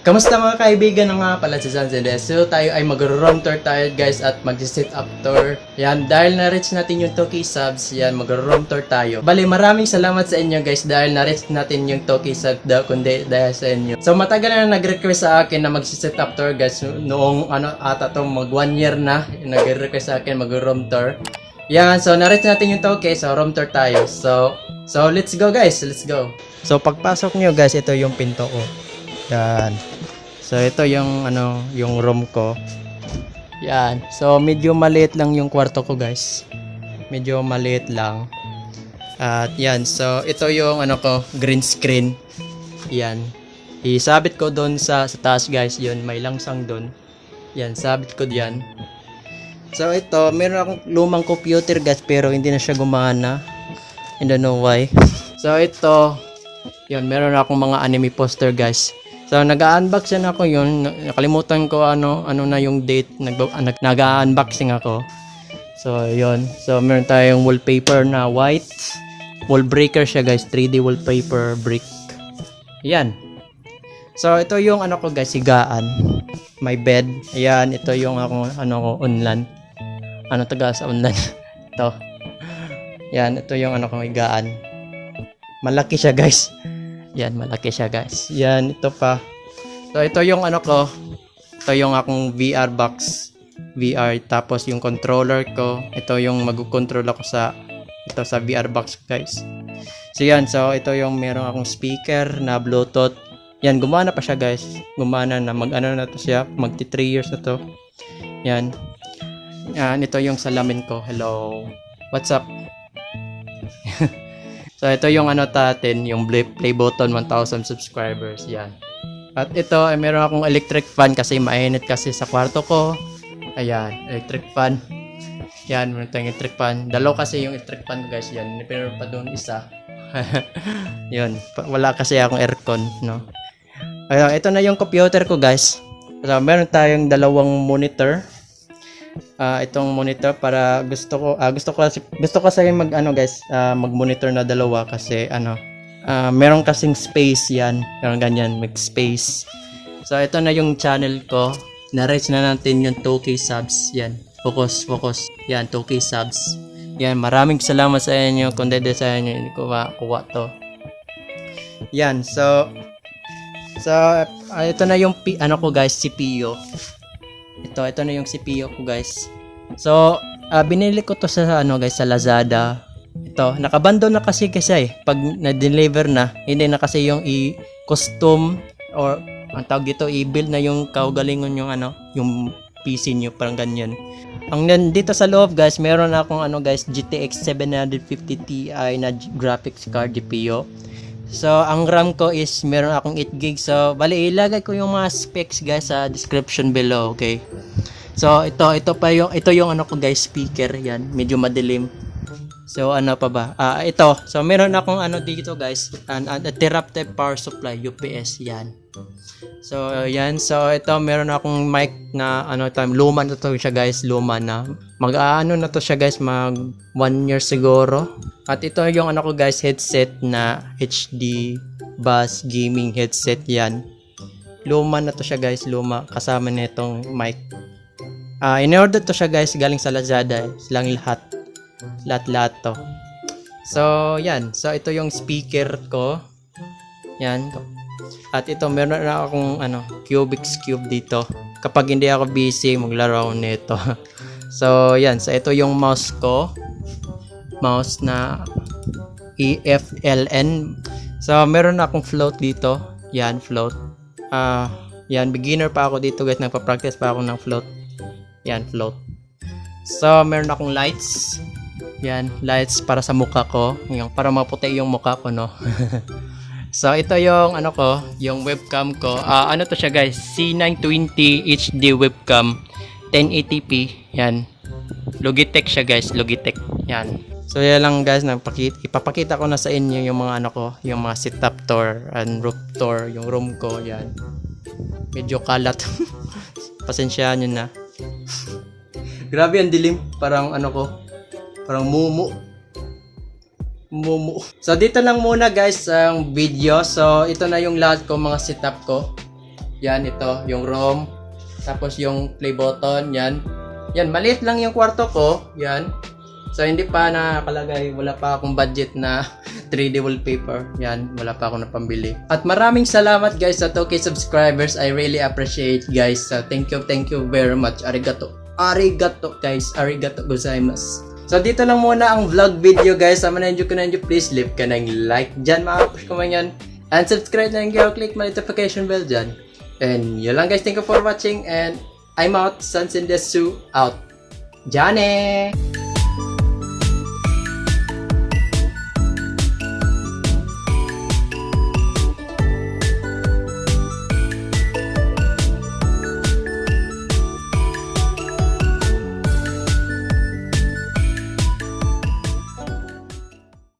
Kamusta mga kaibigan na nga pala si Sansedes? So tayo ay mag-room tour tayo guys at mag-sit up tour. Yan, dahil na-reach natin yung 2K subs, yan, mag-room tour tayo. Bali, maraming salamat sa inyo guys dahil na-reach natin yung 2K subs kundi dahil sa inyo. So matagal na nag-request sa akin na mag-sit up tour guys. Noong ata to mag 1 year na nag-request sa akin mag-room tour. Yan, so na-reach natin yung 2K, so room tour tayo. So let's go guys, let's go. So pagpasok nyo guys, ito yung pinto ko. Yan. So ito yung yung room ko. Yan. So medyo maliit lang yung kwarto ko, guys. Medyo maliit lang. At yan. So ito yung ko, green screen. Yan. Isabit ko doon sa taas, guys. Yun, may langsang doon. Yan, sabit ko diyan. So ito, meron akong lumang computer, guys, pero hindi na siya gumana. I don't know why. So ito, yun, meron akong mga anime poster, guys. So nag-unbox na ako yun. Nakalimutan ko ano na yung date. Nag-unboxing ako. So yun. So meron tayong wallpaper na white. Wall breaker siya, guys. 3D wallpaper brick. Yan. So ito yung ko, guys, higaan. My bed. Ayan, ito yung ko unlan. Taga sa unlan. Ito. Yan, ito yung ko, higaan. Malaki siya, guys. Yan, malaki siya, guys. Yan, ito pa. So, ito yung ko. Ito yung akong VR box. VR. Tapos, yung controller ko. Ito yung mag-control ako sa VR box, guys. So, yan. So, ito yung meron akong speaker na Bluetooth. Yan, gumana pa siya, guys. Gumana na. Na to siya. Magti 3 years na to. Yan. Yan, ito yung salamin ko. Hello. What's up? So ito yung natin, yung play button, 1,000 subscribers, yan. At ito ay meron akong electric fan kasi mainit kasi sa kwarto ko. Ayan, electric fan. Yan, meron tayong electric fan. Dalaw kasi yung electric fan, guys, yan. Pero pa doon isa. Yun, wala kasi akong aircon, no. Ayan, ito na yung computer ko, guys. So, meron tayong dalawang monitor. Itong monitor para gusto ko kasi guys, mag-monitor na dalawa kasi meron kasing space yan, meron ganyan, mag space. So ito na yung channel ko. Na-reach na natin yung 2K subs. Yan. Focus. Yan, 2K subs. Yan, maraming salamat sa inyo. Kung dede sa inyo, hindi ko makuha to. Yan, so ito na yung ko, guys, CPU. Ito na yung CPU ko, guys. So, binili ko to sa guys, sa Lazada. Ito, nakabando na kasi pag na-deliver na, hindi na kasi yung i-custom or ang tawag dito, i-build na yung kaugalingon yung yung PC nyo, parang ganyan. Ang nandito sa loob, guys, meron akong guys, GTX 750 Ti na graphics card GPU. So, ang RAM ko is meron akong 8GB. So, bali ilagay ko yung mga specs, guys, sa description below, okay? So, ito yung ko, guys, speaker, yan, medyo madilim. So, pa ba? Ito. So, meron akong dito, guys, uninterrupted power supply, UPS, yan. So, yan. So, ito, meron akong mic na, luma na to siya, guys, luma na. Na to siya, guys, mag 1 year siguro. At ito yung ko, guys, headset na HD Bass Gaming headset, yan. Luma na to siya, guys, luma. Kasama na itong mic. In-order to siya, guys, galing sa Lazada. Silang lahat to. So, yan. So, ito yung speaker ko. Yan. At ito, meron na akong Cubix Cube dito. Kapag hindi ako busy, maglaro ako nito. So, yan. So, ito yung mouse ko. Mouse na EFLN. So, meron na akong float dito. Yan, float. Yan, beginner pa ako dito, guys. Nagpa-practice pa ako ng float. Yan, float. So, meron akong lights. Yan, lights para sa mukha ko. Yung, para maputi yung mukha ko, no? So, ito yung yung webcam ko. To siya, guys? C920 HD webcam. 1080p. Yan. Logitech siya, guys. Logitech. Yan. So, yan lang, guys. Ipapakita ko na sa inyo yung mga yung mga setup tour and roof tour. Yung room ko. Yan. Medyo kalat. Pasensyahan nyo na. Grabe ang dilim. Parang parang mumu. Mumu. So dito lang muna guys ang video. So ito na yung lahat ko mga setup ko. Yan, ito yung ROM. Tapos yung play button, yan. Yan, maliit lang yung kwarto ko. Yan. So hindi pa nakalagay, wala pa akong budget na 3D wallpaper. Yan, wala pa akong napambili. At maraming salamat guys sa 2K subscribers. I really appreciate guys. So thank you very much. Arigato. Arigato guys. Arigato gozaimasu. So dito lang muna ang vlog video guys. Sama na enjoy ko na enjoy. Please leave ka ng like dyan mga push ko man yan. And subscribe na yung click my notification bell dyan. And yun lang guys. Thank you for watching. And I'm out. Sansendesu out. Jane!